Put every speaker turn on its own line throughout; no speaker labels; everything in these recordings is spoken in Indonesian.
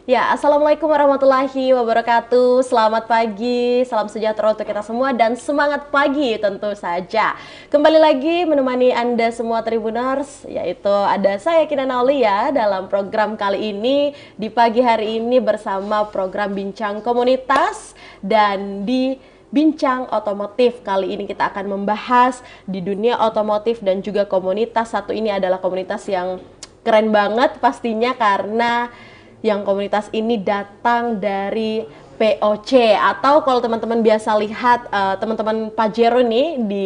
Ya, Assalamualaikum warahmatullahi wabarakatuh. Selamat pagi, salam sejahtera untuk kita semua dan semangat pagi tentu saja. Kembali lagi menemani Anda semua Tribuners, yaitu ada saya Kina Naulia dalam program kali ini di pagi hari ini bersama program Bincang Komunitas. Dan di Bincang Otomotif kali ini kita akan membahas di dunia otomotif dan juga komunitas. Satu ini adalah komunitas yang keren banget pastinya karena yang komunitas ini datang dari POC, atau kalau teman-teman biasa lihat teman-teman Pajero nih di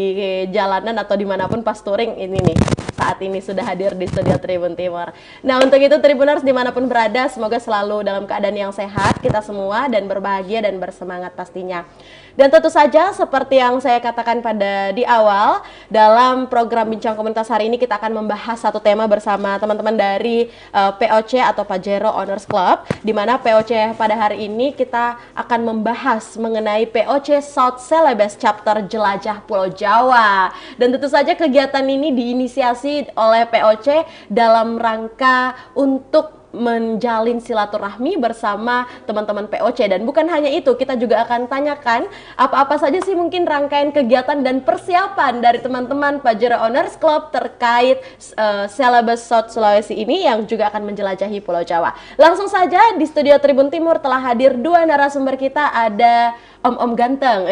jalanan atau dimanapun pas touring ini nih saat ini sudah hadir di studio Tribun Timur. Nah, untuk itu Tribuners dimanapun berada semoga selalu dalam keadaan yang sehat kita semua dan berbahagia dan bersemangat pastinya. Dan tentu saja seperti yang saya katakan pada di awal, dalam program Bincang Komunitas hari ini kita akan membahas satu tema bersama teman-teman dari POC atau Pajero Owners Club, di mana POC pada hari ini kita akan membahas mengenai POC South Celebes Chapter Jelajah Pulau Jawa. Dan tentu saja kegiatan ini diinisiasi oleh POC dalam rangka untuk menjalin silaturahmi bersama teman-teman POC. Dan bukan hanya itu, kita juga akan tanyakan apa-apa saja sih mungkin rangkaian kegiatan dan persiapan dari teman-teman Pajero Owners Club terkait Celebes South Sulawesi ini yang juga akan menjelajahi Pulau Jawa. Langsung saja di studio Tribun Timur telah hadir dua narasumber kita, ada Om ganteng,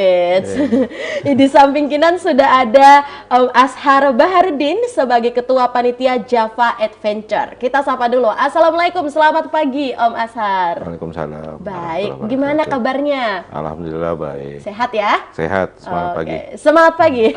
di samping kanan sudah ada Om Ashar Baharudin sebagai Ketua Panitia Java Adventure. Kita sapa dulu. Assalamualaikum, selamat pagi Om Ashar.
Waalaikumsalam.
Baik, gimana kabarnya?
Alhamdulillah baik.
Sehat ya?
Sehat, semangat pagi.
Semangat pagi.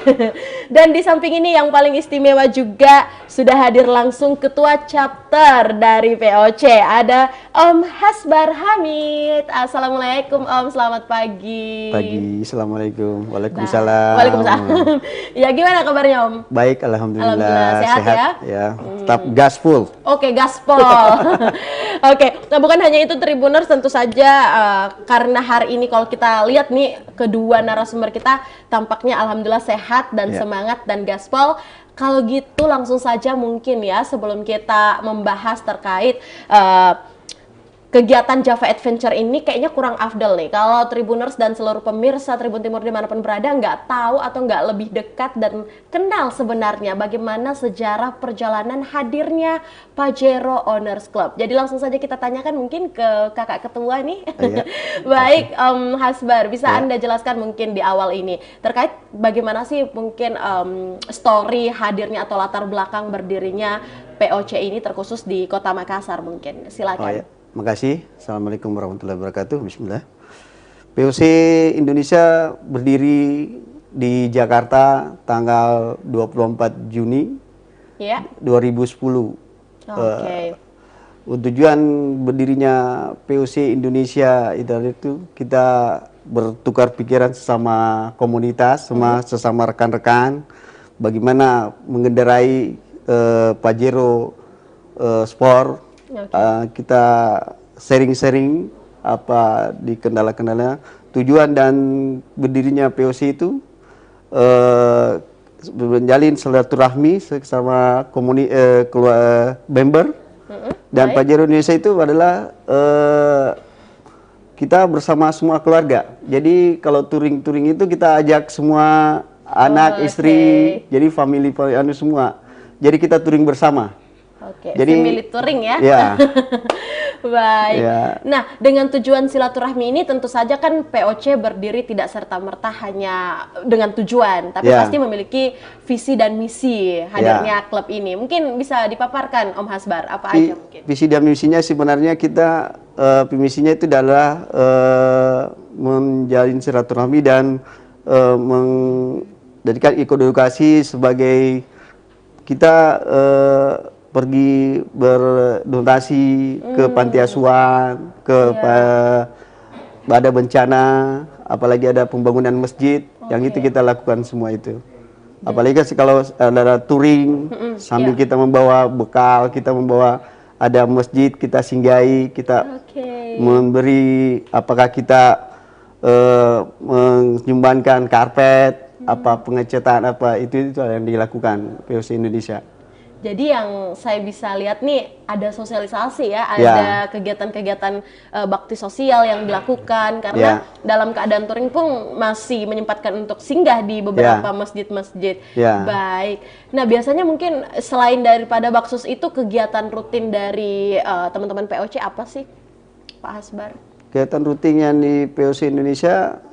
Dan di samping ini yang paling istimewa juga sudah hadir langsung Ketua Chapter dari POC, ada Om Hasbar Hamid. Assalamualaikum Om, selamat pagi.
Pagi, assalamualaikum, waalaikumsalam.
Waalaikumsalam. Ya, gimana kabarnya Om?
Baik, alhamdulillah.
Sehat ya?
Tetap gaspol.
Oke, gaspol. Oke, nah bukan hanya itu Tribuners, tentu saja karena hari ini kalau kita lihat nih kedua narasumber kita tampaknya alhamdulillah sehat dan semangat dan gaspol. Kalau gitu langsung saja mungkin ya sebelum kita membahas terkait kegiatan Java Adventure ini kayaknya kurang afdal nih kalau Tribuners dan seluruh pemirsa Tribun Timur dimanapun berada nggak tahu atau nggak lebih dekat dan kenal sebenarnya bagaimana sejarah perjalanan hadirnya Pajero Owners Club. Jadi langsung saja kita tanyakan mungkin ke kakak ketua nih. Baik, Om Hasbar, bisa Anda jelaskan mungkin di awal ini terkait bagaimana sih mungkin story hadirnya atau latar belakang berdirinya POC ini terkhusus di Kota Makassar mungkin. Silakan.
Makasih. Assalamualaikum warahmatullahi wabarakatuh. Bismillah. POC Indonesia berdiri di Jakarta tanggal 24 Juni 2010. Tujuan berdirinya POC Indonesia itu kita bertukar pikiran sesama komunitas, sesama rekan-rekan, bagaimana mengendarai Pajero Sport. Kita sharing-sharing apa di kendala-kendala. Tujuan dan berdirinya POC itu menjalin silaturahmi sama member. Dan Pajero Indonesia itu adalah kita bersama semua keluarga. Jadi kalau touring-touring itu kita ajak semua anak, istri, jadi family semua. Jadi kita touring bersama.
Jadi family touring ya. Baik. Nah, dengan tujuan silaturahmi ini tentu saja kan POC berdiri tidak serta-merta hanya dengan tujuan, tapi pasti memiliki visi dan misi hadirnya klub ini. Mungkin bisa dipaparkan Om Hasbar, apa aja mungkin?
Visi dan misinya sebenarnya kita misinya itu adalah menjalin silaturahmi dan menjadikan edukasi sebagai kita pergi berdonasi ke panti asuhan, pada bencana, apalagi ada pembangunan masjid, yang itu kita lakukan semua itu. Apalagi kalau ada touring, sambil kita membawa bekal, kita membawa ada masjid, kita singgahi, kita memberi, apakah kita menyumbangkan karpet, apa pengecatan, apa itu yang dilakukan POC Indonesia.
Jadi yang saya bisa lihat nih ada sosialisasi ya, ada kegiatan-kegiatan bakti sosial yang dilakukan karena dalam keadaan touring pun masih menyempatkan untuk singgah di beberapa masjid-masjid. Baik. Nah, biasanya mungkin selain daripada Baksus itu kegiatan rutin dari teman-teman POC apa sih, Pak Hasbar?
Kegiatan rutinnya di POC Indonesia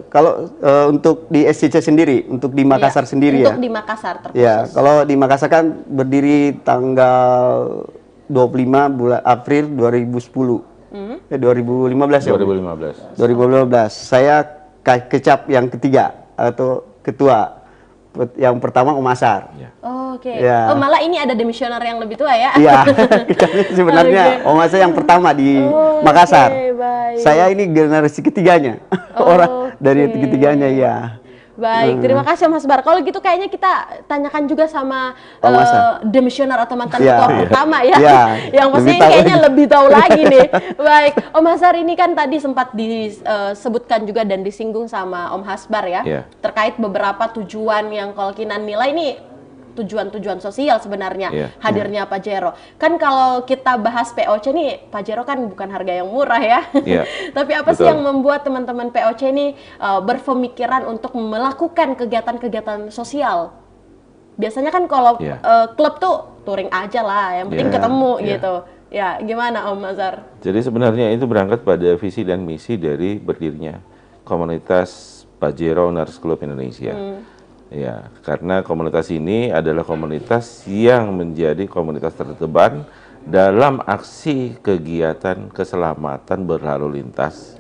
kalau untuk di SCC sendiri, untuk di Makassar sendiri
untuk di Makassar terkhusus.
Ya, kalau di Makassar kan berdiri tanggal 25 bulan April 2010. 2015 ya? 2015. Saya kecap yang ketiga atau ketua. Yang pertama Om Asar.
Oke. Oh, malah ini ada demisioner yang lebih tua ya?
Iya. Sebenarnya Om Asar yang pertama di Makassar.
Baik.
Saya ini generasi ketiganya. Orang dari ketiganya ya.
Baik, terima kasih Mas Bar. Kalau gitu kayaknya kita tanyakan juga sama demisioner atau mantan ketua pertama ya. Yang pasti kayaknya lebih tahu lagi nih. Baik, Om Hasbar ini kan tadi sempat disebutkan juga dan disinggung sama Om Hasbar ya. Terkait beberapa tujuan yang kalau Kinan nilai ini tujuan-tujuan sosial sebenarnya hadirnya Pajero. Kan kalau kita bahas POC nih, Pajero kan bukan harga yang murah ya. Tapi apa sih yang membuat teman-teman POC ini berpemikiran untuk melakukan kegiatan-kegiatan sosial? Biasanya kan kalau klub tuh touring aja lah, yang penting ketemu gitu. Ya, gimana Om Azhar?
Jadi sebenarnya itu berangkat pada visi dan misi dari berdirinya komunitas Pajero Owners Club Indonesia. Ya, karena komunitas ini adalah komunitas yang menjadi komunitas terdepan dalam aksi kegiatan keselamatan berlalu lintas,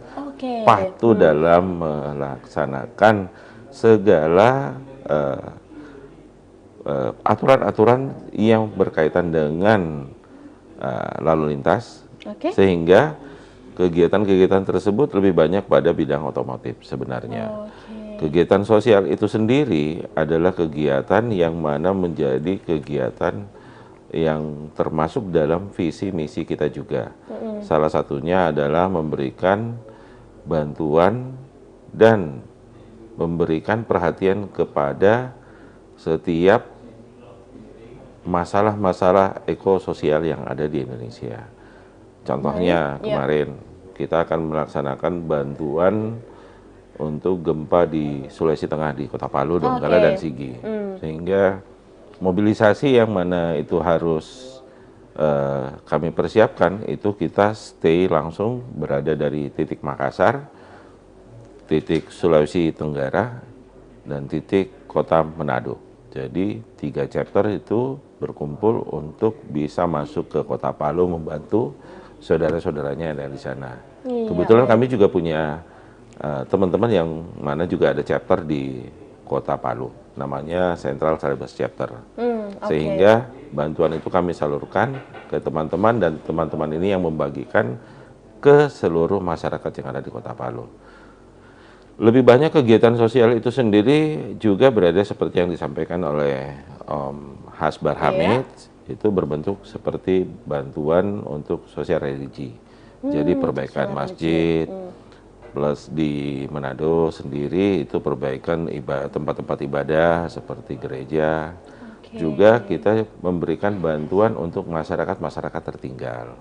patuh dalam melaksanakan segala aturan-aturan yang berkaitan dengan lalu lintas, sehingga kegiatan-kegiatan tersebut lebih banyak pada bidang otomotif sebenarnya. Kegiatan sosial itu sendiri adalah kegiatan yang mana menjadi kegiatan yang termasuk dalam visi misi kita juga. Salah satunya adalah memberikan bantuan dan memberikan perhatian kepada setiap masalah-masalah ekososial yang ada di Indonesia. Contohnya kemarin kita akan melaksanakan bantuan untuk gempa di Sulawesi Tengah di Kota Palu, Donggala dan Sigi. Sehingga mobilisasi yang mana itu harus kami persiapkan, itu kita stay langsung berada dari titik Makassar, titik Sulawesi Tenggara, dan titik Kota Manado. Jadi 3 chapter itu berkumpul untuk bisa masuk ke Kota Palu membantu saudara-saudaranya yang ada di sana. Kebetulan kami juga punya teman-teman yang mana juga ada chapter di Kota Palu, namanya Central Celebes Chapter. Sehingga bantuan itu kami salurkan ke teman-teman, dan teman-teman ini yang membagikan ke seluruh masyarakat yang ada di Kota Palu. Lebih banyak kegiatan sosial itu sendiri juga berada seperti yang disampaikan oleh Om Hasbar Hamid, itu berbentuk seperti bantuan untuk sosial religi. Jadi perbaikan masjid, plus di Manado sendiri itu perbaikan tempat-tempat ibadah seperti gereja. Juga kita memberikan bantuan untuk masyarakat-masyarakat tertinggal.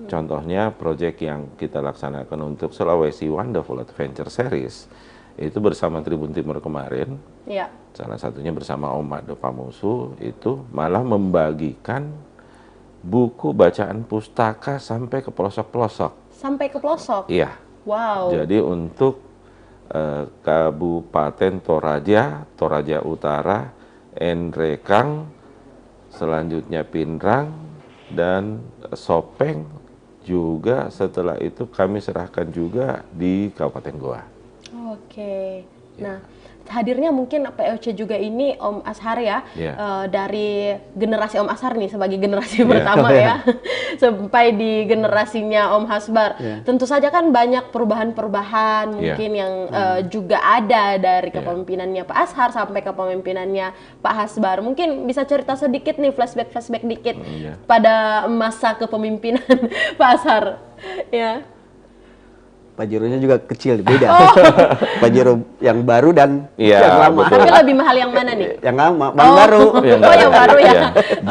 Contohnya proyek yang kita laksanakan untuk Sulawesi Wonderful Adventure Series itu bersama Tribun Timur kemarin. Salah satunya bersama Om Mado Pamusu, itu malah membagikan buku bacaan pustaka sampai ke pelosok-pelosok.
Sampai ke pelosok?
Iya.
Wow.
Jadi untuk Kabupaten Toraja Utara, Enrekang, selanjutnya Pinrang, dan Sopeng juga setelah itu kami serahkan juga di Kabupaten Goa. Nah, hadirnya mungkin POC juga ini Om Ashar ya, dari generasi Om Ashar nih sebagai generasi pertama ya, sampai di generasinya Om Hasbar. Tentu saja kan banyak perubahan-perubahan mungkin yang juga ada dari kepemimpinannya Pak Ashar sampai kepemimpinannya Pak Hasbar. Mungkin bisa cerita sedikit nih, flashback dikit pada masa kepemimpinan Pak Ashar.
Pajeronya juga kecil, beda. Pajero yang baru dan
Iya,
yang lama.
betul.
Tapi lebih mahal yang mana nih?
Yang lama, yang baru.
Yang baru ya.
Iya.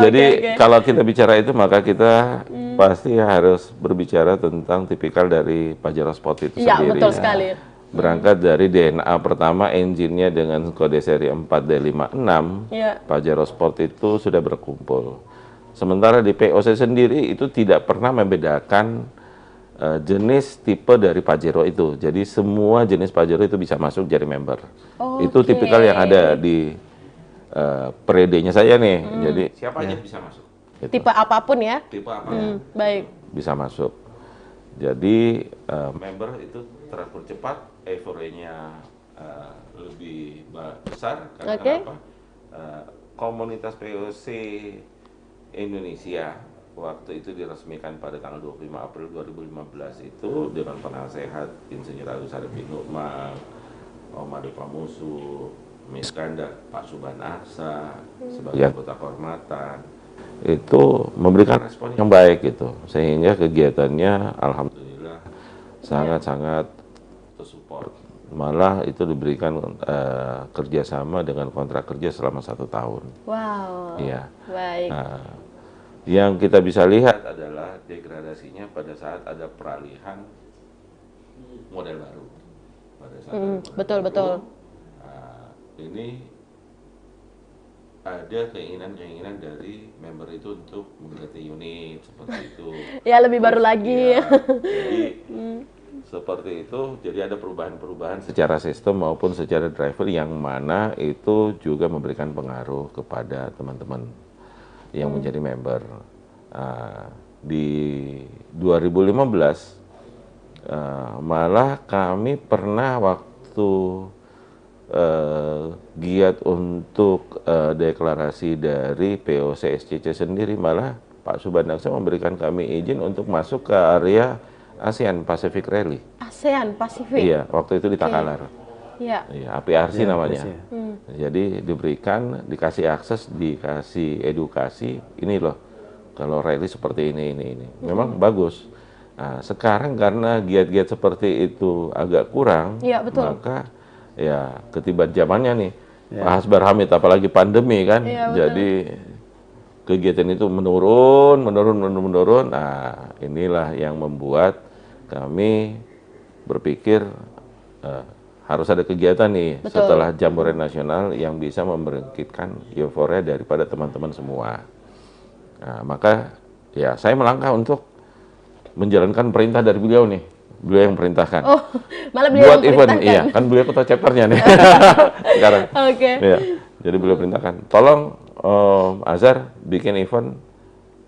Jadi
Oke.
kalau kita bicara itu maka kita pasti harus berbicara tentang tipikal dari Pajero Sport itu
Iya,
sendiri.
betul sekali.
Berangkat dari DNA pertama, engine-nya dengan kode seri 4D56,
Iya.
Pajero Sport itu sudah berkumpul. Sementara di POC sendiri itu tidak pernah membedakan jenis tipe dari Pajero itu. Jadi semua jenis Pajero itu bisa masuk jadi member. Itu
Oke.
tipikal yang ada di periodenya saya nih. Jadi siapa aja bisa masuk. Gitu.
Tipe apapun ya.
Tipe apa
Baik.
bisa masuk. Jadi member itu teratur cepat, euforianya lebih besar karena
Oke.
apa? Komunitas POC Indonesia waktu itu diresmikan pada tanggal 25 April 2015 itu dengan penasehat Insinyur Agus Harimurti Nurmal, Om Ado Pamusu, Miskandar, Pak Suban Aksa sebagai anggota kehormatan itu memberikan respon yang baik gitu, sehingga kegiatannya alhamdulillah sangat-sangat tersupport. Malah itu diberikan kerjasama dengan kontrak kerja selama 1 tahun.
Wow.
Iya.
Baik.
Nah, yang kita bisa lihat adalah degradasinya pada saat ada peralihan model baru. Pada saat ada model
Betul,
baru,
betul.
Ini ada keinginan-keinginan dari member itu untuk mengganti unit seperti itu.
Ya lebih baru lagi.
Ya, jadi seperti itu. Jadi ada perubahan-perubahan secara sistem maupun secara driver yang mana itu juga memberikan pengaruh kepada teman-teman yang menjadi member. Di 2015 malah kami pernah waktu giat untuk deklarasi dari POC SCC sendiri, malah Pak Subandaksa memberikan kami izin untuk masuk ke area ASEAN Pacific Rally.
ASEAN Pasifik.
Iya, waktu itu di Takalar.
Iya.
Iya, APRC namanya.
APRC.
Jadi dikasih akses, dikasih edukasi. Ini loh, kalau rally seperti ini. Memang bagus. Nah, sekarang karena giat-giat seperti itu agak kurang,
Iya, betul.
maka ya ketiban zamannya nih. Pak Hasbar Hamid, apalagi pandemi kan.
Iya, betul.
Jadi kegiatan itu menurun. Nah, inilah yang membuat kami berpikir harus ada kegiatan nih.
Betul.
Setelah Jambore Nasional yang bisa membangkitkan euforia daripada teman-teman semua. Nah, maka ya saya melangkah untuk menjalankan perintah dari beliau nih. Beliau yang perintahkan.
Oh, malah beliau
Buat
yang
event,
perintahkan.
iya. Kan beliau ketua chapternya nih. Sekarang.
Oke.
Iya. Jadi beliau perintahkan, tolong Azhar bikin event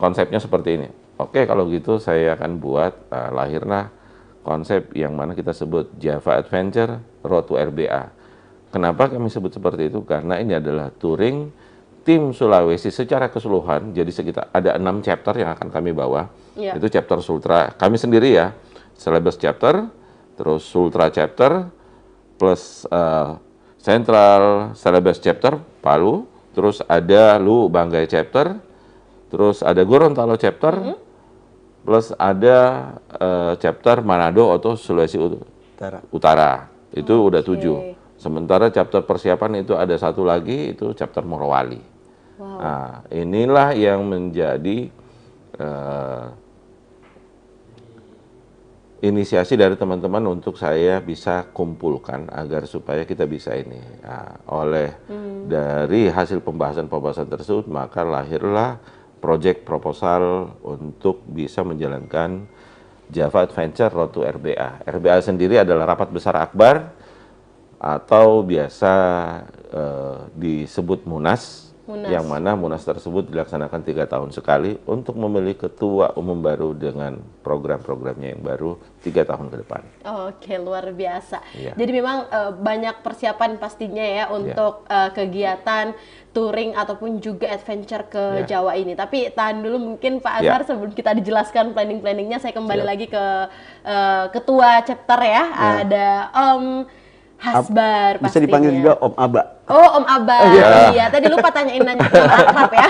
konsepnya seperti ini. Oke, kalau gitu saya akan buat, lahirlah konsep yang mana kita sebut Java Adventure Road to RBA. Kenapa kami sebut seperti itu? Karena ini adalah touring tim Sulawesi secara keseluruhan. Jadi sekitar ada 6 chapter yang akan kami bawa.
Iya.
Itu chapter Sultra. Kami sendiri ya, Celebes chapter, terus Sultra chapter, plus Central Celebes chapter Palu, terus ada Lu Banggai chapter, terus ada Gorontalo chapter, plus ada chapter Manado atau Sulawesi Utara. Itu udah 7. Sementara chapter persiapan itu ada 1 lagi, itu chapter Morowali.
Wow.
Nah, inilah yang menjadi inisiasi dari teman-teman untuk saya bisa kumpulkan agar supaya kita bisa ini. Nah, dari hasil pembahasan-pembahasan tersebut, maka lahirlah proyek proposal untuk bisa menjalankan Java Adventure Road to RBA. RBA sendiri adalah rapat besar akbar atau biasa disebut Munas, yang mana Munas tersebut dilaksanakan 3 tahun sekali untuk memilih ketua umum baru dengan program-programnya yang baru 3 tahun ke depan.
Oke, luar biasa.
Iya.
Jadi memang banyak persiapan pastinya ya untuk kegiatan touring ataupun juga adventure ke Jawa ini. Tapi tahan dulu mungkin Pak Azhar sebelum kita dijelaskan planning-planningnya, saya kembali lagi ke ketua chapter ya. Ada Om Hasbar
Bisa
pastinya.
dipanggil juga Om Aba.
Oh, Om Aba. Iya, tadi lupa tanyain nanya nama akrab ya.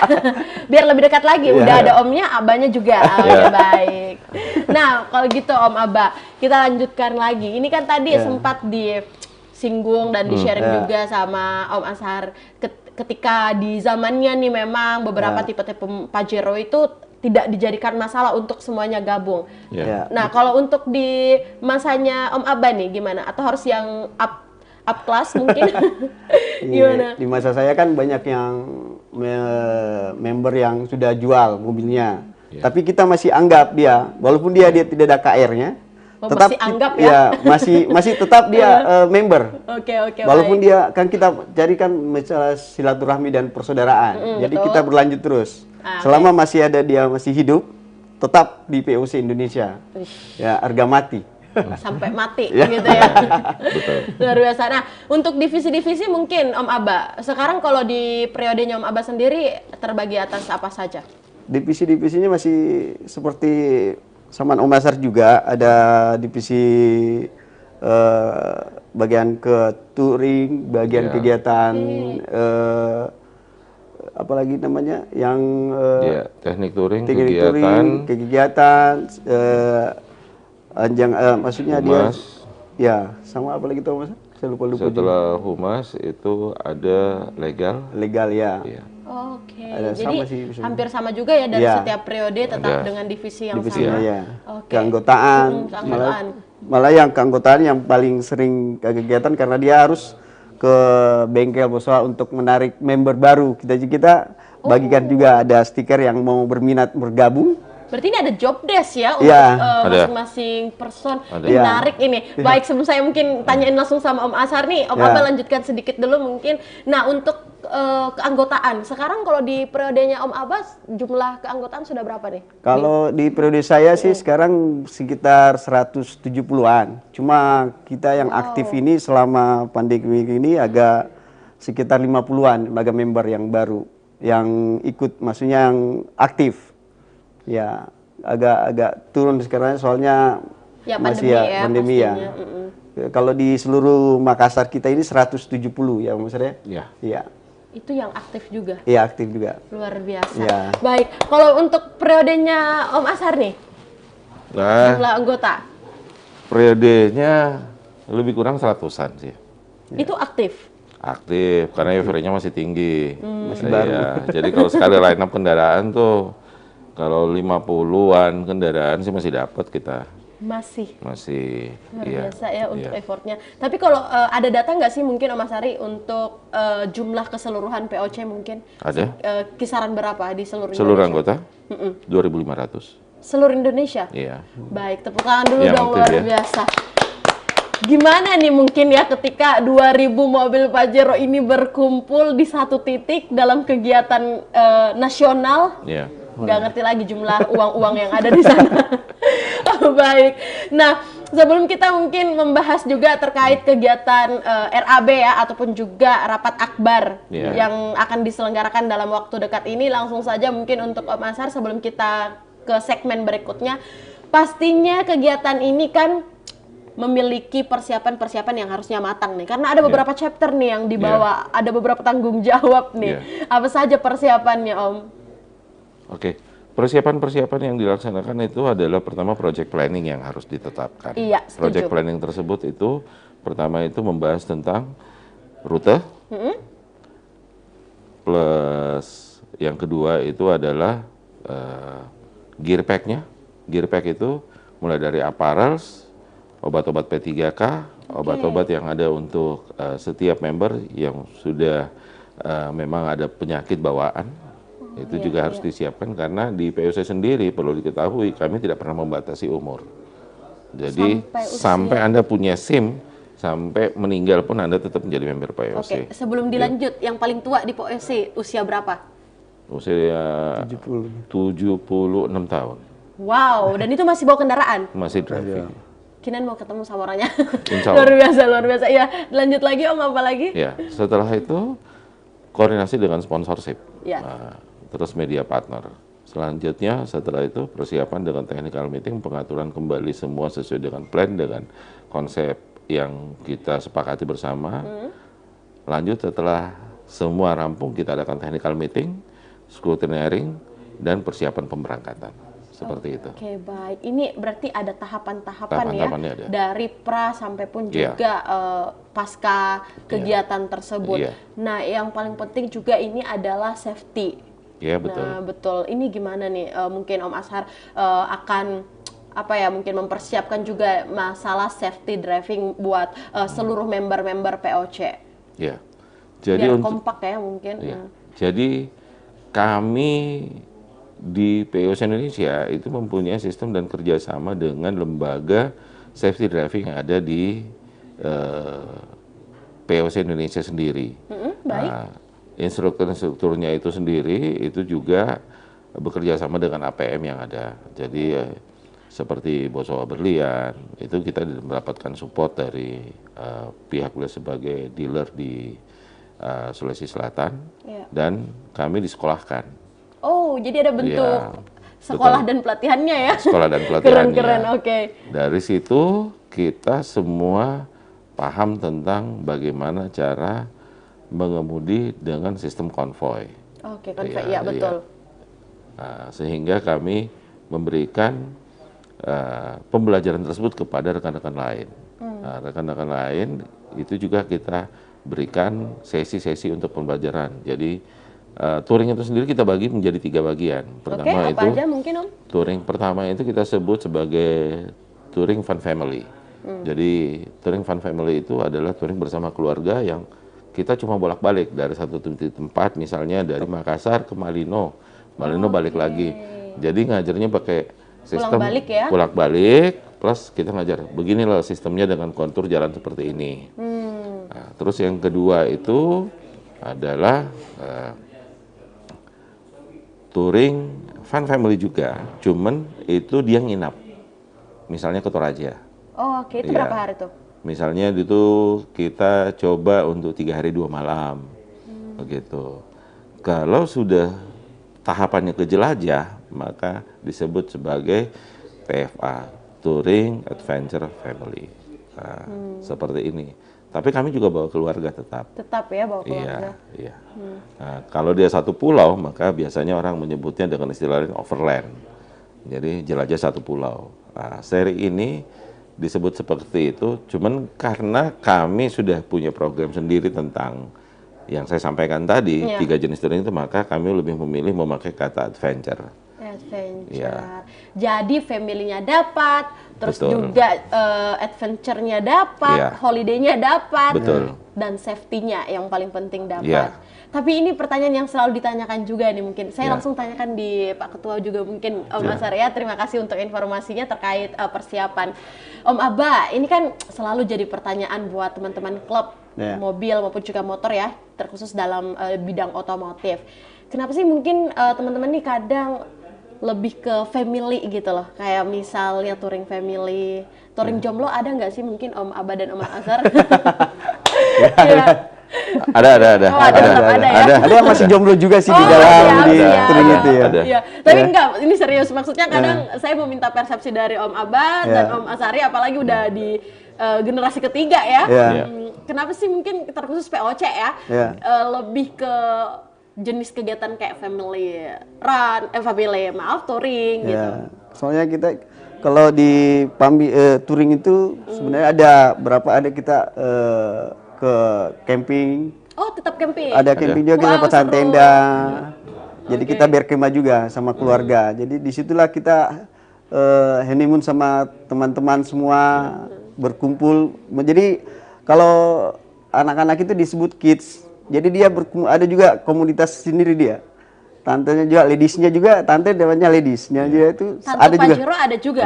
Biar lebih dekat lagi. Udah ada omnya, abanya juga. Oke, baik. Nah, kalau kalau gitu Om Aba, kita lanjutkan lagi. Ini kan tadi sempat disinggung dan di-sharing juga sama Om Ashar ketika di zamannya nih memang beberapa tipe-tipe Pajero itu tidak dijadikan masalah untuk semuanya gabung. Nah, kalau untuk di masanya Om Aba nih gimana? Atau harus yang up class mungkin? Gimana?
Di masa saya kan banyak yang member yang sudah jual mobilnya. Tapi kita masih anggap dia, walaupun dia tidak ada KR-nya, tetap
masih anggap ya?
masih tetap dia member.
Oke,
Walaupun
baik.
dia kan kita carikan masalah silaturahmi dan persaudaraan. Jadi kita berlanjut terus. Selama masih ada dia masih hidup, tetap di POC Indonesia. Ya, harga mati.
Sampai mati gitu ya. Luar biasa. Nah, untuk divisi-divisi mungkin Om Aba, sekarang kalau di periodenya Om Aba sendiri terbagi atas apa saja?
Divisi-divisinya masih seperti sama Om Ashar juga, ada divisi bagian ke touring, bagian kegiatan apalagi namanya yang
teknik touring,
kegiatan maksudnya
humas.
Dia sama apa lagi tuh Mas? Saya lupa
Setelah humas itu ada legal
ya.
Oke.
Ada
Jadi hampir sama juga ya dari setiap periode tetap dengan divisi yang sama.
Keanggotaan. Malah yang keanggotaan yang paling sering kegiatan karena dia harus ke bengkel Boswa untuk menarik member baru. Kita bagikan juga ada stiker yang mau berminat bergabung.
Berarti ini ada job desk ya untuk masing-masing person menarik ini. Baik, sebelum saya mungkin tanyain langsung sama Om Ashar nih, Om Aba lanjutkan sedikit dulu mungkin. Nah, untuk keanggotaan, sekarang kalau di periodenya Om Aba jumlah keanggotaan sudah berapa nih?
Kalau di periode saya sih sekarang sekitar 170-an. Cuma kita yang aktif ini selama pandemi ini agak sekitar 50-an member yang baru yang ikut, maksudnya yang aktif. Ya, agak turun sekarang soalnya masih pandemi ya. Kalau di seluruh Makassar kita ini 170 ya Mas ya? Iya.
Itu yang aktif juga?
Iya, aktif juga.
Luar biasa. Baik, kalau untuk periodenya Om Ashar nih, jumlah anggota?
Periodenya lebih kurang 100-an sih.
Itu aktif?
Aktif, karena euforia-nya masih tinggi. Masih baru. Jadi kalau sekali line up kendaraan tuh, kalau 50-an kendaraan sih masih dapat kita. Masih.
Luar biasa ya untuk effortnya. Tapi kalau ada data nggak sih mungkin Om Ashari untuk jumlah keseluruhan POC mungkin?
Ada.
Kisaran berapa di seluruh
Indonesia?
Anggota?
2.500.
Seluruh Indonesia?
Iya.
Baik, tepuk tangan dulu dong, luar biasa. Gimana nih mungkin ya ketika 2.000 mobil Pajero ini berkumpul di satu titik dalam kegiatan nasional?
Iya.
Nggak ngerti lagi jumlah uang-uang yang ada di sana. Baik. Nah, sebelum kita mungkin membahas juga terkait kegiatan RAB ya, ataupun juga rapat akbar yang akan diselenggarakan dalam waktu dekat ini, langsung saja mungkin untuk Om Ashar sebelum kita ke segmen berikutnya, pastinya kegiatan ini kan memiliki persiapan-persiapan yang harusnya matang nih, karena ada beberapa chapter nih yang dibawa, ada beberapa tanggung jawab nih. Apa saja persiapannya Om?
Oke, persiapan-persiapan yang dilaksanakan itu adalah pertama project planning yang harus ditetapkan.
Iya,
project planning tersebut itu pertama itu membahas tentang rute, plus yang kedua itu adalah gear pack-nya. Gear pack itu mulai dari apparels, obat-obat P3K, obat-obat yang ada untuk setiap member yang sudah memang ada penyakit bawaan. Itu juga harus disiapkan karena di POC sendiri perlu diketahui kami tidak pernah membatasi umur. Jadi sampai Anda punya SIM, sampai meninggal pun Anda tetap menjadi member POC.
Oke, sebelum dilanjut, yang paling tua di POC usia berapa?
Usia 76 tahun.
Wow, dan itu masih bawa kendaraan?
Masih driving.
Kinan mau ketemu sama orangnya.
Luar
biasa. Ya, lanjut lagi Om, apa lagi?
Ya, setelah itu koordinasi dengan sponsorship.
Ya.
Terus media partner. Selanjutnya setelah itu persiapan dengan technical meeting, pengaturan kembali semua sesuai dengan plan, dengan konsep yang kita sepakati bersama. Lanjut setelah semua rampung, kita adakan technical meeting, scrutineering, dan persiapan pemberangkatan. seperti itu.
Oke, baik. Ini berarti ada tahapan-tahapan ya,
Ada.
dari pra sampai pun
Iya.
juga pasca kegiatan tersebut.
Iya.
Nah, yang paling penting juga ini adalah safety.
Iya, betul.
Nah, betul. Ini gimana nih? Mungkin Om Ashar akan apa ya? Mungkin mempersiapkan juga masalah safety driving buat seluruh member-member POC.
Ya. Jadi
Biar kompak ya mungkin.
ya. Jadi kami di POC Indonesia itu mempunyai sistem dan kerjasama dengan lembaga safety driving yang ada di POC Indonesia sendiri.
Baik.
Nah, instrukturnya itu sendiri itu juga bekerja sama dengan APM yang ada. Jadi seperti Bosowa Berlian itu kita mendapatkan support dari pihak beliau sebagai dealer di Sulawesi Selatan, dan kami disekolahkan.
Oh, jadi ada bentuk
Iya,
sekolah
betul.
dan pelatihannya ya?
Sekolah dan pelatihannya.
Keren-keren, oke.
Dari situ kita semua paham tentang bagaimana cara mengemudi dengan sistem konvoy.
Oke, konvoy, ya betul.
Nah, sehingga kami memberikan pembelajaran tersebut kepada rekan-rekan lain. Nah, rekan-rekan lain itu juga kita berikan sesi-sesi untuk pembelajaran. Jadi touring itu sendiri kita bagi menjadi 3 bagian. Pertama
Oke, apa aja mungkin Om?
touring pertama itu kita sebut sebagai touring fun family. Jadi touring fun family itu adalah touring bersama keluarga yang kita cuma bolak-balik dari satu tempat, misalnya dari Makassar ke Malino, balik lagi. Jadi ngajarnya pakai sistem
Pulang-balik ya?
Bolak-balik plus kita ngajar beginilah sistemnya dengan kontur jalan seperti ini. Nah, terus yang kedua itu adalah touring fun family juga, cuman itu dia nginap. Misalnya ke Toraja.
Oh, oke. Itu
Iya.
berapa hari tuh?
Misalnya itu kita coba untuk 3 hari 2 malam, begitu. Kalau sudah tahapannya ke jelajah, maka disebut sebagai TFA, Touring Adventure Family. Nah, seperti ini. Tapi kami juga bawa keluarga tetap.
Tetap ya bawa keluarga.
Iya, iya. Nah, kalau dia satu pulau, maka biasanya orang menyebutnya dengan istilah lain overland. Jadi jelajah satu pulau. Nah, seri ini disebut seperti itu, cuman karena kami sudah punya program sendiri tentang yang saya sampaikan tadi, 3 jenis touring itu, maka kami lebih memilih memakai kata adventure.
Adventure.
Iya.
Jadi family-nya dapat, terus
Betul.
juga adventure-nya dapat,
Iya.
holiday-nya dapat,
Betul.
dan safety-nya yang paling penting dapat.
Iya.
Tapi ini pertanyaan yang selalu ditanyakan juga nih mungkin. Saya
Iya.
langsung tanyakan di Pak Ketua juga mungkin Om Ashar ya. Terima kasih untuk informasinya terkait persiapan. Om Aba, ini kan selalu jadi pertanyaan buat teman-teman klub mobil maupun juga motor ya, terkhusus dalam bidang otomotif. Kenapa sih mungkin teman-teman nih kadang lebih ke family gitu loh, kayak misalnya touring family, touring jomblo ada nggak sih mungkin Om Aba dan Om Ashar? Iya.
Ada.
Oh, ada ya?
Ada yang masih jomblo juga sih di
Oh,
dalam
siap,
di
siap.
touring itu ya.
Ada.
Iya, tapi enggak, ini serius. Maksudnya kadang saya mau minta persepsi dari Om Aba dan Om Ashari, apalagi udah di generasi ketiga ya.
Iya.
Kenapa sih mungkin terkhusus POC ya, lebih ke jenis kegiatan kayak family run, touring gitu.
Ya, soalnya kita kalau di touring itu sebenarnya ada berapa kita ke camping.
Oh, tetap camping.
Ada camping juga, kita
Wow,
pasang
seru.
tenda. Jadi kita berkemah juga sama keluarga. Jadi disitulah kita honeymoon sama teman-teman semua berkumpul. Jadi kalau anak-anak itu disebut kids. Jadi dia ada juga komunitas sendiri dia. Tantenya juga, ladiesnya juga, tante namanya ladiesnya dia itu
Tante
ada juga.
Pajero ada juga.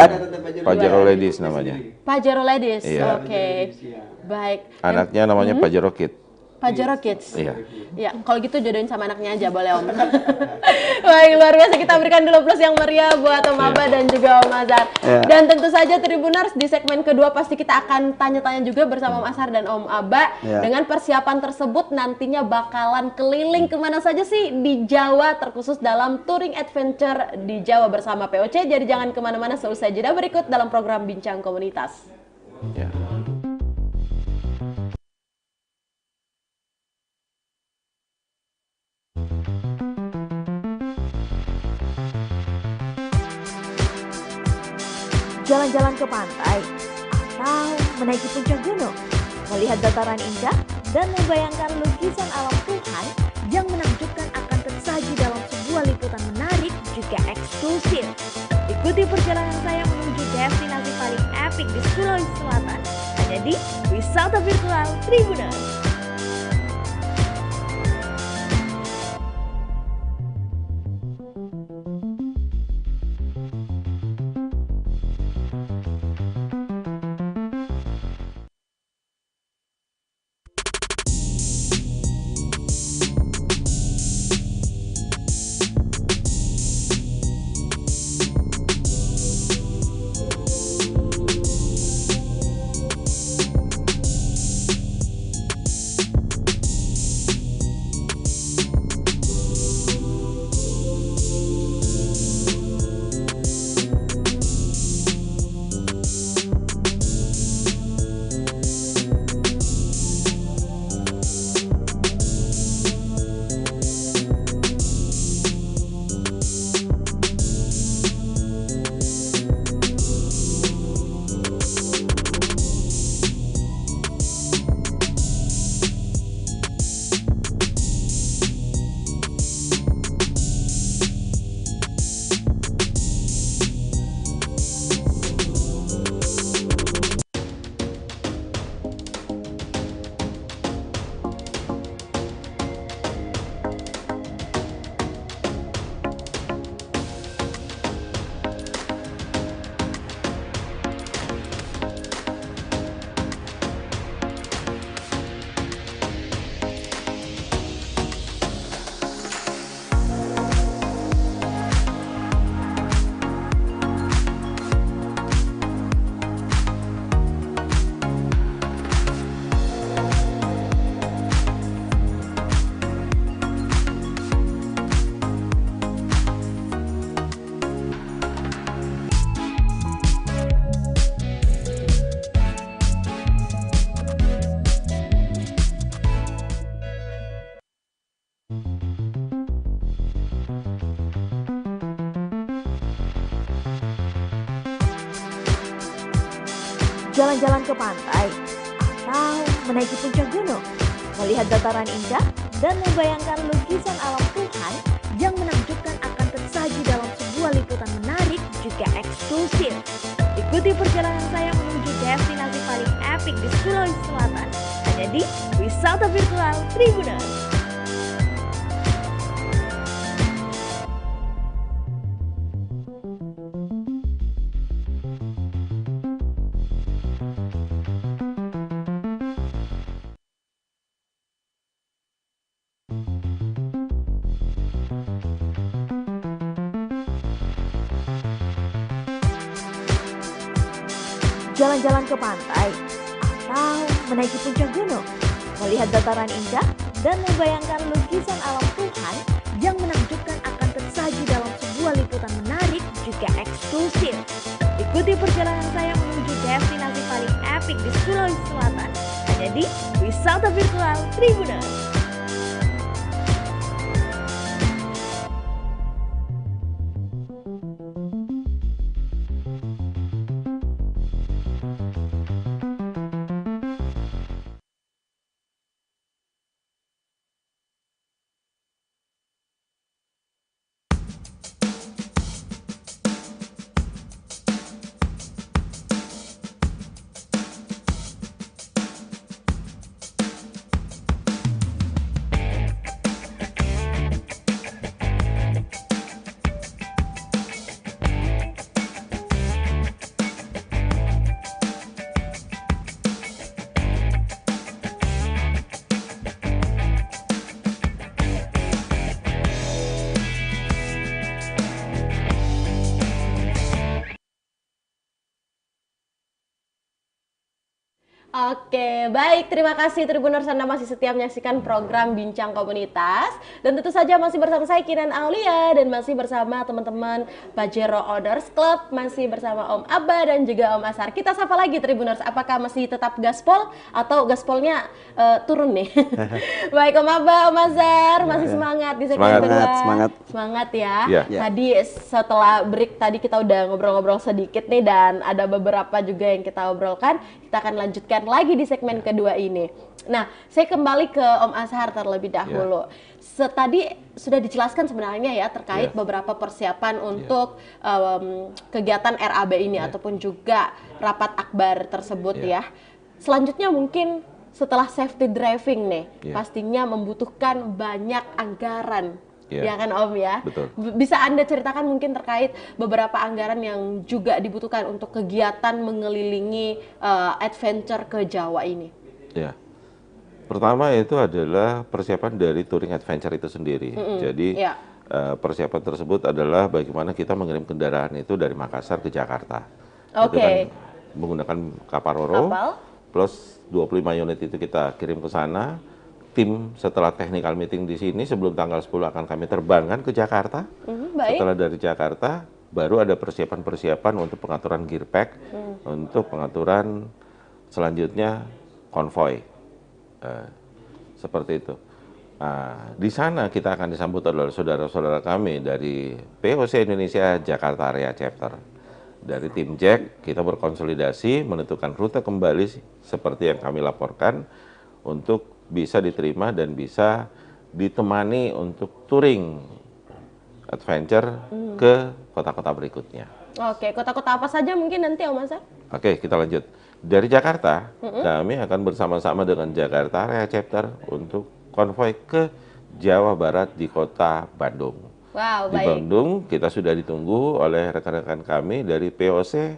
Pajero Ladies namanya.
Pajero Ladies.
Iya.
Oke. Baik.
Anaknya namanya Pajero Kid.
Pajero Kids.
Iya.
Ya, kalau gitu jodohin sama anaknya aja boleh Om. Baik, luar biasa, kita berikan dulu plus yang meriah buat Om Aba dan juga Om Ashar. Dan tentu saja Tribuners, di segmen kedua pasti kita akan tanya-tanya juga bersama Om Ashar dan Om Aba. Dengan persiapan tersebut nantinya bakalan keliling kemana saja sih di Jawa, terkhusus dalam touring adventure di Jawa bersama POC. Jadi jangan kemana-mana, selesai jeda berikut dalam program Bincang Komunitas.
Ya.
jalan-jalan ke pantai, atau menaiki puncak gunung, melihat dataran indah, dan membayangkan lukisan alam Tuhan yang menakjubkan akan tersaji dalam sebuah liputan menarik juga eksklusif. Ikuti perjalanan saya menuju destinasi paling epik di Sulawesi Selatan, hanya di Wisata Virtual Tribuners. Jalan-jalan ke pantai, atau menaiki puncak gunung, melihat dataran indah, dan membayangkan lukisan alam Tuhan yang menakjubkan akan tersaji dalam sebuah liputan menarik juga eksklusif. Ikuti perjalanan saya menuju destinasi paling epik di Sulawesi Selatan, hanya di Wisata Virtual Tribuners. Jalan-jalan ke pantai, atau menaiki puncak gunung, melihat dataran indah, dan membayangkan lukisan alam Tuhan yang menakjubkan akan tersaji dalam sebuah liputan menarik juga eksklusif. Ikuti perjalanan saya menuju destinasi paling epik di Sulawesi Selatan, hanya di Wisata Virtual Tribuners.
Oke, baik. Terima kasih Tribuners, Anda masih setia menyaksikan program Bincang Komunitas. Dan tentu saja masih bersama saya Kinan Aulia dan masih bersama teman-teman Pajero Owners Club, masih bersama Om Abba dan juga Om Ashar. Kita sapa lagi Tribuners, apakah masih tetap gaspol atau gaspolnya turun nih? Baik Om Abba, Om Ashar, masih semangat di segmen kedua. Semangat ya. Tadi setelah break tadi kita udah ngobrol-ngobrol sedikit nih dan ada beberapa juga yang kita obrolkan. Kita akan lanjutkan lagi di segmen kedua ini. Nah, saya kembali ke Om Ashar terlebih dahulu. Tadi sudah dijelaskan sebenarnya ya terkait beberapa persiapan untuk kegiatan RAB ini ataupun juga rapat akbar tersebut ya. Selanjutnya mungkin setelah safety driving nih, pastinya membutuhkan banyak anggaran. Ya kan Om ya?
Betul.
Bisa Anda ceritakan mungkin terkait beberapa anggaran yang juga dibutuhkan untuk kegiatan mengelilingi adventure ke Jawa ini?
Ya, pertama itu adalah persiapan dari touring adventure itu sendiri. Jadi persiapan tersebut adalah bagaimana kita mengirim kendaraan itu dari Makassar ke Jakarta. Itu kan menggunakan kapal Roro plus 25 unit itu kita kirim ke sana. Tim setelah technical meeting di sini sebelum tanggal 10 akan kami terbangkan ke Jakarta. Setelah dari Jakarta baru ada persiapan-persiapan untuk pengaturan gear pack, untuk pengaturan selanjutnya konvoy. Seperti itu. Nah, di sana kita akan disambut oleh saudara-saudara kami dari POC Indonesia Jakarta Area Chapter. Dari tim Jack kita berkonsolidasi menentukan rute kembali seperti yang kami laporkan untuk bisa diterima dan bisa ditemani untuk touring adventure ke kota-kota berikutnya.
Oke, kota-kota apa saja mungkin nanti Om Ashar?
Oke, kita lanjut. Dari Jakarta, kami akan bersama-sama dengan Jakarta Area Chapter untuk konvoy ke Jawa Barat di kota Bandung.
Wow,
di Bandung kita sudah ditunggu oleh rekan-rekan kami dari POC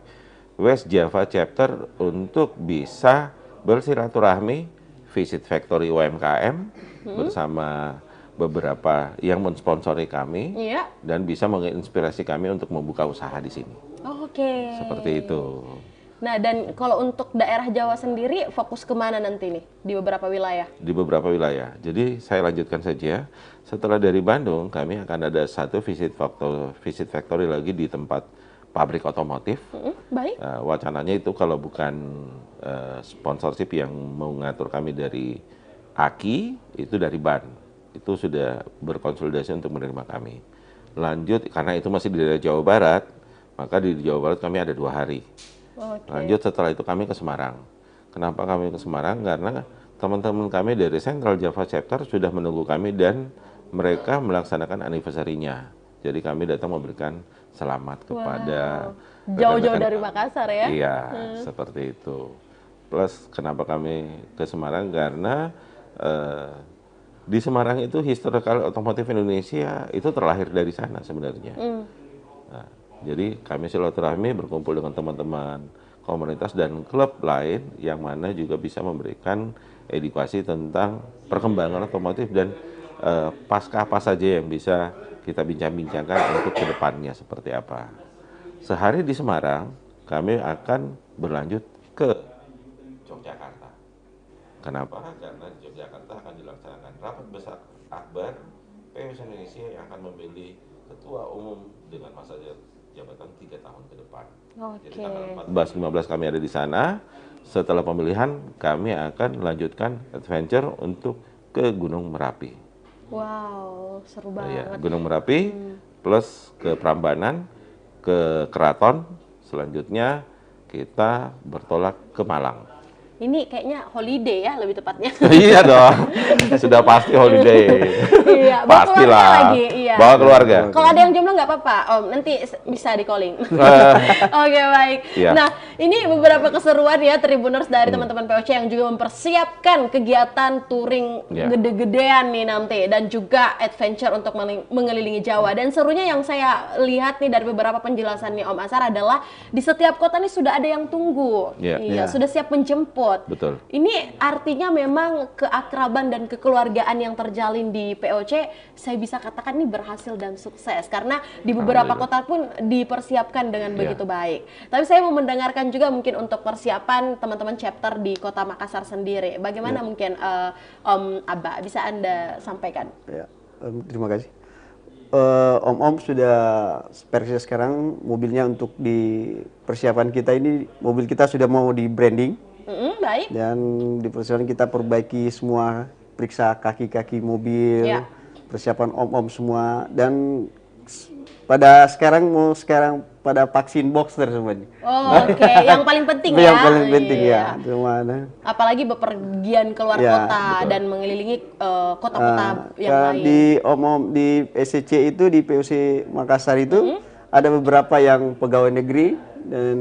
West Java Chapter untuk bisa bersilaturahmi, visit factory UMKM bersama beberapa yang mensponsori kami dan bisa menginspirasi kami untuk membuka usaha di sini.
Oke.
Seperti itu.
Nah, dan kalau untuk daerah Jawa sendiri fokus kemana nanti nih di beberapa wilayah?
Di beberapa wilayah. Jadi saya lanjutkan saja. Setelah dari Bandung, kami akan ada satu visit factory lagi di tempat pabrik otomotif.
Baik.
Wacananya itu kalau bukan sponsorship yang mengatur kami dari AKI, itu dari BAN. Itu sudah berkonsolidasi untuk menerima kami. Lanjut, karena itu masih di daerah Jawa Barat, maka di Jawa Barat kami ada 2 hari. Lanjut setelah itu kami ke Semarang. Kenapa kami ke Semarang? Karena teman-teman kami dari Central Java Chapter sudah menunggu kami dan mereka melaksanakan anniversary-nya. Jadi kami datang memberikan selamat kepada
jauh-jauh dari Makassar ya?
Iya, seperti itu. Plus kenapa kami ke Semarang? Karena di Semarang itu historical otomotif Indonesia itu terlahir dari sana sebenarnya. Nah, jadi kami silaturahmi berkumpul dengan teman-teman komunitas dan klub lain yang mana juga bisa memberikan edukasi tentang perkembangan otomotif dan pasca apa saja yang bisa kita bincang-bincangkan untuk kedepannya seperti apa. Sehari di Semarang, kami akan berlanjut ke Yogyakarta. Kenapa? Karena di Yogyakarta akan dilaksanakan rapat besar akbar POC Indonesia yang akan memilih ketua umum dengan masa jabatan 3 tahun ke depan. Jadi tanggal 14-15 kami ada di sana. Setelah pemilihan, kami akan melanjutkan adventure untuk ke Gunung Merapi.
Wow, seru banget.
Gunung Merapi plus ke Prambanan, ke Keraton. Selanjutnya kita bertolak ke Malang.
Ini kayaknya holiday ya lebih tepatnya.
Iya dong, sudah pasti holiday.
Iya, bawa
pastilah.
Lagi, iya.
Bawa keluarga.
Kalau ada yang jomblo nggak apa-apa, Om. Nanti bisa di calling. Oke, baik.
Iya.
Nah, ini beberapa keseruan ya Tribuners dari teman-teman POC yang juga mempersiapkan kegiatan touring gede-gedean nih nanti dan juga adventure untuk mengelilingi Jawa. Dan serunya yang saya lihat nih dari beberapa penjelasan nih Om Ashar adalah di setiap kota nih sudah ada yang tunggu. Iya, sudah siap menjemput.
Betul.
Ini artinya memang keakraban dan kekeluargaan yang terjalin di POC, saya bisa katakan ini berhasil dan sukses karena di beberapa kota pun dipersiapkan dengan begitu baik. Tapi saya mau mendengarkan sampaikan juga mungkin untuk persiapan teman-teman chapter di Kota Makassar sendiri. Bagaimana mungkin Om Abba bisa Anda sampaikan?
Ya, terima kasih. Om sudah versi sekarang mobilnya untuk di persiapan kita ini, mobil kita sudah mau di branding.
Baik.
Dan di persiapan kita perbaiki semua, periksa kaki-kaki mobil, persiapan Om semua, dan pada sekarang pada vaksin boxer semuanya.
Oh, oke. Yang paling penting ya.
Yang paling penting ya. Gimana?
Apalagi bepergian keluar kota dan mengelilingi kota-kota yang lain.
Di di SCC itu, di POC Makassar itu ada beberapa yang pegawai negeri dan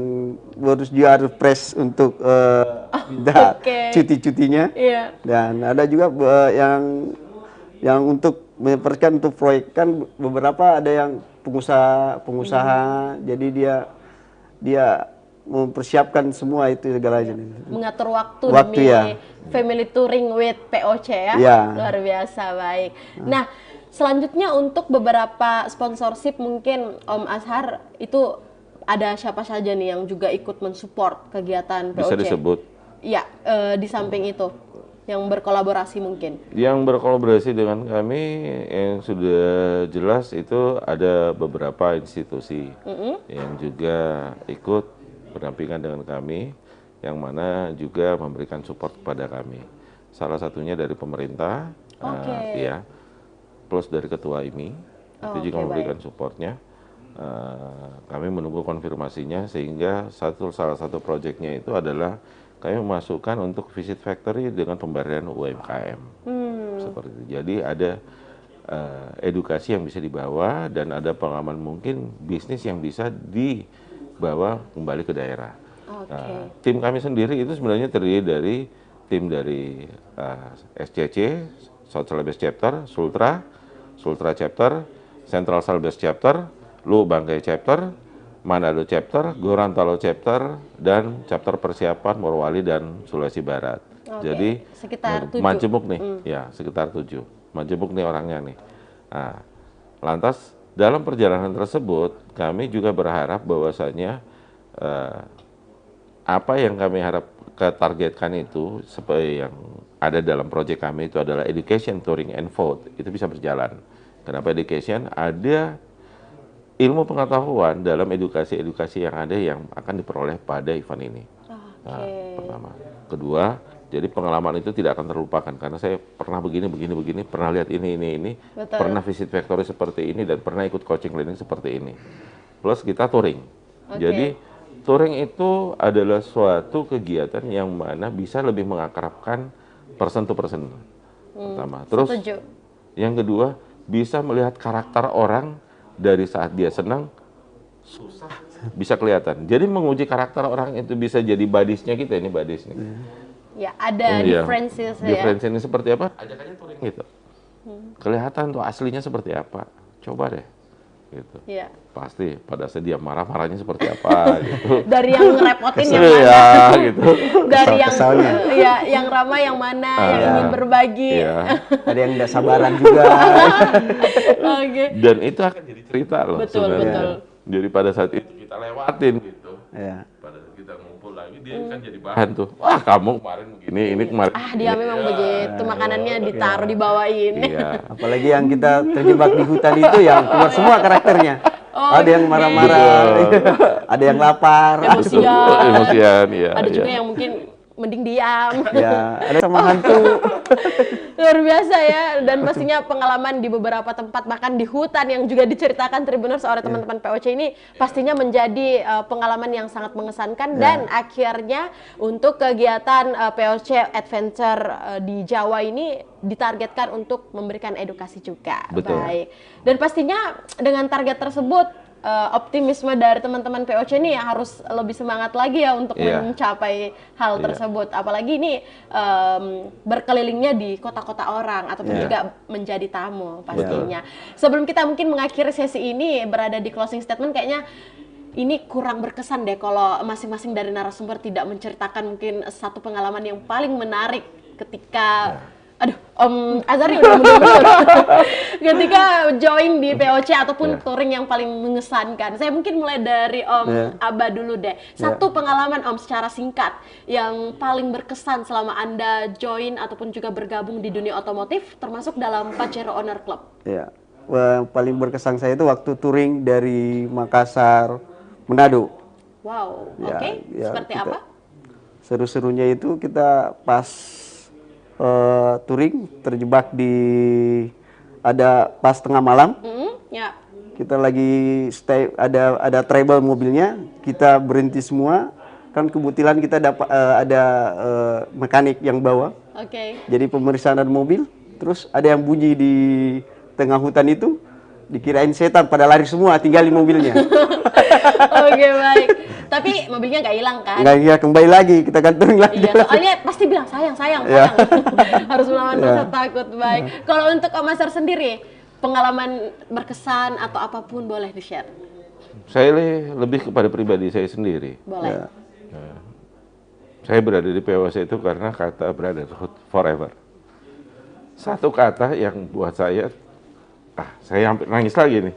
harus dia harus press untuk minta cuti-cutinya. Dan ada juga yang untuk mempersiapkan untuk proyek, kan beberapa ada yang pengusaha, jadi dia mempersiapkan semua itu segalanya.
Mengatur waktu demi family touring with POC ya. Luar biasa, baik. Nah, selanjutnya untuk beberapa sponsorship mungkin Om Azhar itu ada siapa saja nih yang juga ikut mensupport kegiatan POC?
Bisa disebut?
Ya, di samping itu yang berkolaborasi mungkin. Yang
berkolaborasi dengan kami yang sudah jelas itu ada beberapa institusi yang juga ikut berdampingan dengan kami, yang mana juga memberikan support kepada kami. Salah satunya dari pemerintah, ya, plus dari ketua IMI, itu juga memberikan supportnya. Kami menunggu konfirmasinya, sehingga salah satu proyeknya itu adalah kami memasukkan untuk visit factory dengan pemberdayaan UMKM. Seperti itu. Jadi ada edukasi yang bisa dibawa dan ada pengalaman mungkin bisnis yang bisa dibawa kembali ke daerah. Nah, tim kami sendiri itu sebenarnya terdiri dari tim dari SCC, South Celebes Chapter, Sultra Chapter, Central Celebes Chapter, Lu Bangkai Chapter, Manado Chapter, Gorontalo Chapter, dan Chapter Persiapan Morowali dan Sulawesi Barat. Jadi
sekitar 7.
Majemuk nih, ya sekitar 7. Majemuk nih orangnya nih. Nah, lantas dalam perjalanan tersebut kami juga berharap bahwasanya apa yang kami harap targetkan itu seperti yang ada dalam proyek kami itu adalah education, touring, and food, itu bisa berjalan. Kenapa education? Ada ilmu pengetahuan dalam edukasi-edukasi yang ada yang akan diperoleh pada event ini. Nah, pertama. Kedua, jadi pengalaman itu tidak akan terlupakan karena saya pernah begini, pernah lihat ini, pernah visit factory seperti ini dan pernah ikut coaching learning seperti ini. Plus kita touring. Jadi touring itu adalah suatu kegiatan yang mana bisa lebih mengakrabkan person to person. Pertama. Terus yang kedua, bisa melihat karakter orang dari saat dia senang, susah, bisa kelihatan. Jadi menguji karakter orang itu bisa jadi badisnya kita, ini badis nih.
Ya, ada differences ya.
Differences seperti apa? Ajakannya touring gitu. Kelihatan tuh aslinya seperti apa. Coba deh. Gitu. Pasti pada saat dia marah-marahnya seperti apa gitu.
Dari yang ngerepotin yang mana?
Gitu.
Dari yang ramah yang mana, yang ingin berbagi.
Ada yang tidak sabaran juga.
Dan itu akan jadi cerita loh.
Betul.
Jadi pada saat itu kita lewatin gitu. Pada saat kita ngumpul lagi dia kan jadi bahan tuh. Wah, kamu kemarin begini, ini kemarin.
Dia memang begitu, makanannya ditaruh di bawah ini.
Apalagi yang kita terjebak di hutan itu yang keluar semua karakternya. Ada yang marah-marah, ada yang lapar,
emosian, ada juga yang mungkin mending diam.
Ada sama hantu.
Luar biasa ya, dan pastinya pengalaman di beberapa tempat, bahkan di hutan yang juga diceritakan Tribuners oleh teman-teman POC ini pastinya menjadi pengalaman yang sangat mengesankan. Dan akhirnya untuk kegiatan POC Adventure di Jawa ini ditargetkan untuk memberikan edukasi juga. Baik. Dan pastinya dengan target tersebut optimisme dari teman-teman POC ini harus lebih semangat lagi ya untuk mencapai hal tersebut. Apalagi ini berkelilingnya di kota-kota orang ataupun juga menjadi tamu pastinya. Sebelum kita mungkin mengakhiri sesi ini berada di closing statement, kayaknya ini kurang berkesan deh kalau masing-masing dari narasumber tidak menceritakan mungkin satu pengalaman yang paling menarik ketika Aduh, Om Azhari udah mundur-mundur. Ketika join di POC ataupun touring yang paling mengesankan. Saya mungkin mulai dari Om Aba dulu deh. Satu pengalaman Om secara singkat yang paling berkesan selama Anda join ataupun juga bergabung di dunia otomotif termasuk dalam Pajero Owner Club.
Ya, paling berkesan saya itu waktu touring dari Makassar, Manado.
Wow,
Ya,
oke.
ya,
Seperti
kita-
apa?
Seru-serunya itu kita pas touring terjebak di pas tengah malam.
Ya.
Kita lagi stay, ada trouble mobilnya, kita berhenti semua. Kan kebetulan kita dapat ada mekanik yang bawa.
Oke.
Jadi pemeriksaan mobil, terus ada yang bunyi di tengah hutan itu, dikirain setan, pada lari semua, tinggalin mobilnya.
Oke, baik. Tapi mobilnya nggak hilang kan?
Nggak, ya kembali lagi, kita gantung lagi.
Iya, soalnya pasti bilang sayang.
Ya.
Harus melawan rasa takut. Baik. Kalau untuk Om Azhar sendiri, pengalaman berkesan atau apapun boleh di-share.
Saya lebih kepada pribadi saya sendiri.
Boleh.
Ya.
Saya berada di POC itu karena kata brotherhood forever. Satu kata yang buat saya hampir nangis lagi nih.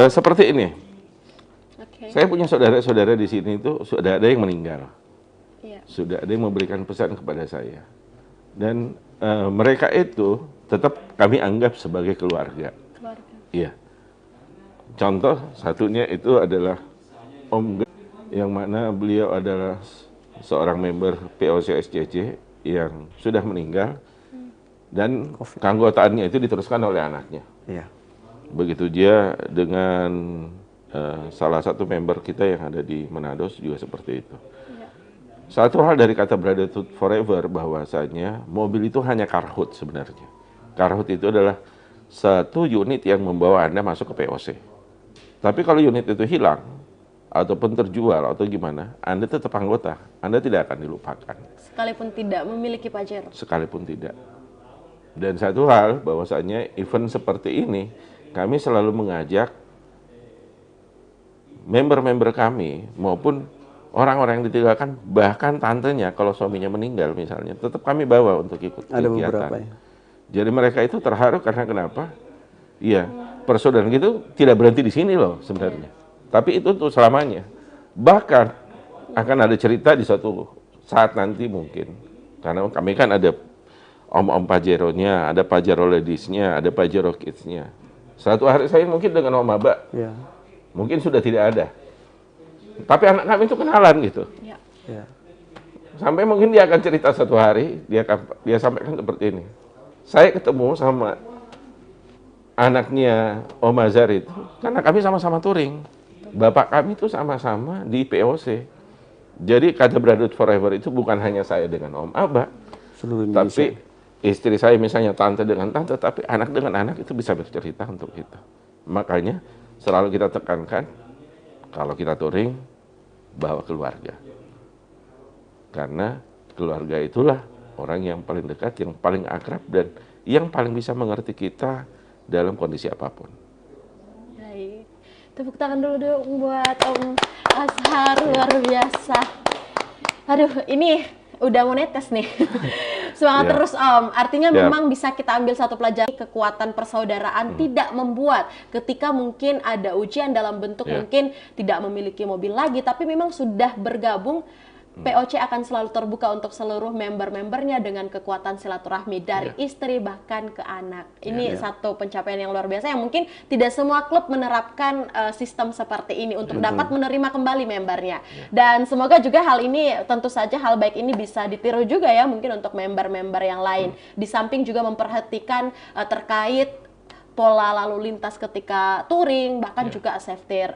Seperti ini.
Oke.
Saya punya saudara-saudara di sini itu sudah ada yang meninggal.
Iya.
Sudah ada yang memberikan pesan kepada saya. Dan mereka itu tetap kami anggap sebagai keluarga.
Keluarga.
Iya. Contoh satunya itu adalah Om G, yang mana beliau adalah seorang member POC SCC yang sudah meninggal dan keanggotaannya itu diteruskan oleh anaknya.
Iya.
Begitu dia dengan salah satu member kita yang ada di Manado juga seperti itu. Satu hal dari kata brotherhood forever bahwasanya mobil itu hanya carhood sebenarnya. Carhood itu adalah satu unit yang membawa Anda masuk ke POC. Tapi kalau unit itu hilang ataupun terjual atau gimana, Anda tetap anggota. Anda tidak akan dilupakan.
Sekalipun tidak memiliki Pajero.
Sekalipun tidak. Dan satu hal bahwasanya event seperti ini kami selalu mengajak member-member kami maupun orang-orang yang ditinggalkan, bahkan tantenya kalau suaminya meninggal misalnya, tetap kami bawa untuk ikut
Ada
kegiatan.
beberapa ya.
Jadi mereka itu terharu karena kenapa? Iya, persaudaraan itu tidak berhenti di sini loh sebenarnya. Tapi itu untuk selamanya. Bahkan akan ada cerita di suatu saat nanti mungkin. Karena kami kan ada om-om Pajero-nya, ada Pajero Ladies-nya, ada Pajero Kids-nya. Suatu hari saya mungkin dengan Om Aba,
Ya.
mungkin sudah tidak ada. Tapi anak kami itu kenalan gitu.
Ya.
Ya.
Sampai mungkin dia akan cerita satu hari, dia sampaikan seperti ini. Saya ketemu sama anaknya Om Azhar itu, karena kami sama-sama touring. Bapak kami itu sama-sama di POC. Jadi kata Brotherhood Forever itu bukan hanya saya dengan Om Aba,
Seluruh Indonesia.
tapi istri saya misalnya tante dengan tante, tapi anak dengan anak itu bisa bercerita untuk kita. Makanya selalu kita tekankan, kalau kita touring, bawa keluarga. Karena keluarga itulah orang yang paling dekat, yang paling akrab, dan yang paling bisa mengerti kita dalam kondisi apapun.
Baik. Tepuk tangan dulu dong buat Om Azhar, luar biasa. Aduh, ini udah mau netes nih. Semangat
Ya.
terus Om. Artinya
Ya.
memang bisa kita ambil satu pelajaran, kekuatan persaudaraan tidak membuat ketika mungkin ada ujian dalam bentuk
Ya.
mungkin tidak memiliki mobil lagi, tapi memang sudah bergabung. POC akan selalu terbuka untuk seluruh member-membernya dengan kekuatan silaturahmi dari istri bahkan ke anak. Ini satu pencapaian yang luar biasa yang mungkin tidak semua klub menerapkan sistem seperti ini untuk dapat menerima kembali membernya. Dan semoga juga hal ini, tentu saja hal baik ini bisa ditiru juga ya mungkin untuk member-member yang lain. Di samping juga memperhatikan terkait pola lalu lintas ketika touring, bahkan juga safety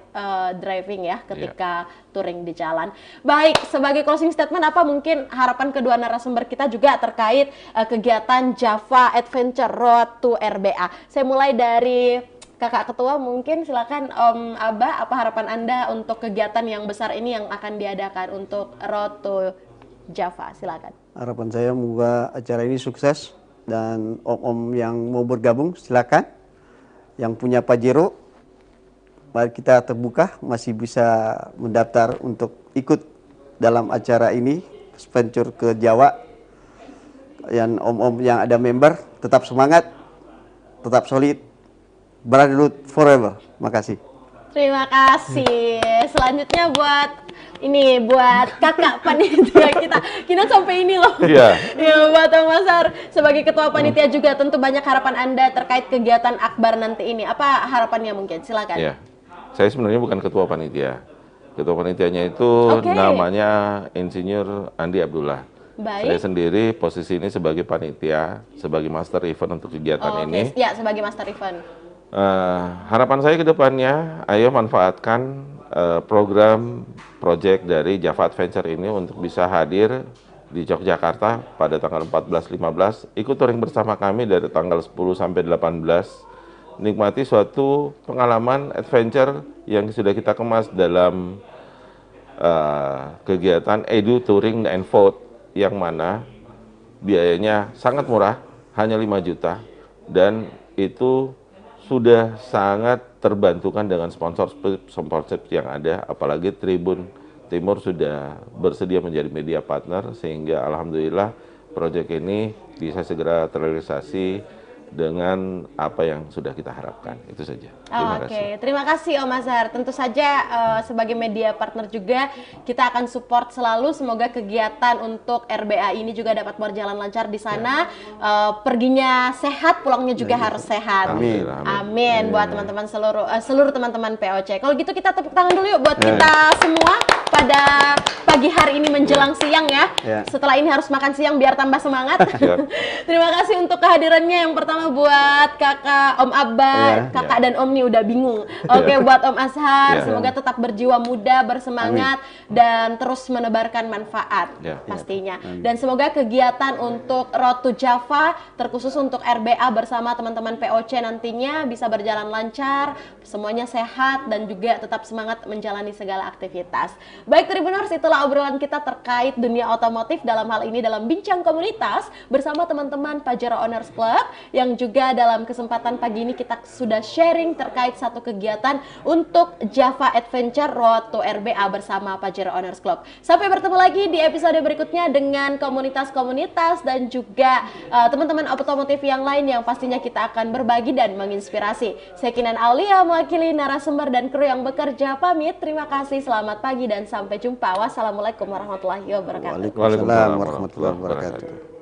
driving ya ketika touring di jalan. Baik, sebagai closing statement apa mungkin harapan kedua narasumber kita juga terkait kegiatan Java Adventure Road to RBA. Saya mulai dari Kakak Ketua, mungkin silakan Om Aba, apa harapan Anda untuk kegiatan yang besar ini yang akan diadakan untuk Road to Java? Silakan.
Harapan saya semoga acara ini sukses dan om-om yang mau bergabung silakan. Yang punya Pajero, mari kita terbuka, masih bisa mendaftar untuk ikut dalam acara ini, adventure ke Jawa. yang om-om yang ada member tetap semangat, tetap solid, Brotherhood forever. Makasih.
Terima kasih. Selanjutnya buat kakak panitia kita sampai ini loh.
Iya.
Ya, buat Om Azhar sebagai ketua panitia juga tentu banyak harapan Anda terkait kegiatan akbar nanti ini. Apa harapannya mungkin? Silakan.
Iya. Saya sebenarnya bukan ketua panitia. Ketua panitianya itu namanya Insinyur Andi Abdullah.
Baik.
Saya sendiri posisi ini sebagai panitia, sebagai master event untuk kegiatan ini.
Ya, sebagai master event.
Harapan saya ke depannya, ayo manfaatkan program project dari Java Adventure ini untuk bisa hadir di Yogyakarta pada tanggal 14-15, ikut touring bersama kami dari tanggal 10 sampai 18, nikmati suatu pengalaman adventure yang sudah kita kemas dalam kegiatan Edu Touring and Vote, yang mana biayanya sangat murah, hanya 5 juta, dan itu sudah sangat terbantukan dengan sponsorship yang ada, apalagi Tribun Timur sudah bersedia menjadi media partner, sehingga alhamdulillah proyek ini bisa segera terrealisasi dengan apa yang sudah kita harapkan. Itu saja. Terima kasih.
Terima kasih Om Azhar. Tentu saja sebagai media partner juga kita akan support selalu. Semoga kegiatan untuk RBA ini juga dapat berjalan lancar di sana. Perginya sehat, pulangnya juga harus sehat.
Amin.
Amin. Buat teman-teman seluruh teman-teman POC. Kalau gitu kita tepuk tangan dulu yuk buat kita semua pada pagi hari ini menjelang siang ya. Setelah ini harus makan siang biar tambah semangat. Terima kasih untuk kehadirannya. Yang pertama buat kakak Om Abad, kakak dan Om nih udah bingung. Oke, buat Om Azhar, semoga tetap berjiwa muda, bersemangat, dan terus menebarkan manfaat pastinya. Dan semoga kegiatan untuk Road to Java, terkhusus untuk RBA bersama teman-teman POC nantinya bisa berjalan lancar, semuanya sehat, dan juga tetap semangat menjalani segala aktivitas. Baik Tribuners, itulah obrolan kita terkait dunia otomotif, dalam hal ini dalam Bincang Komunitas bersama teman-teman Pajero Owners Club, yang juga dalam kesempatan pagi ini kita sudah sharing terkait satu kegiatan untuk Java Adventure Road to RBA bersama Pajero Owners Club. Sampai bertemu lagi di episode berikutnya dengan komunitas-komunitas dan juga teman-teman otomotif yang lain yang pastinya kita akan berbagi dan menginspirasi. Saya Kinan Aulia mewakili narasumber dan kru yang bekerja pamit. Terima kasih, selamat pagi dan sampai jumpa. Wassalamualaikum warahmatullahi wabarakatuh.
Waalaikumsalam warahmatullahi wabarakatuh.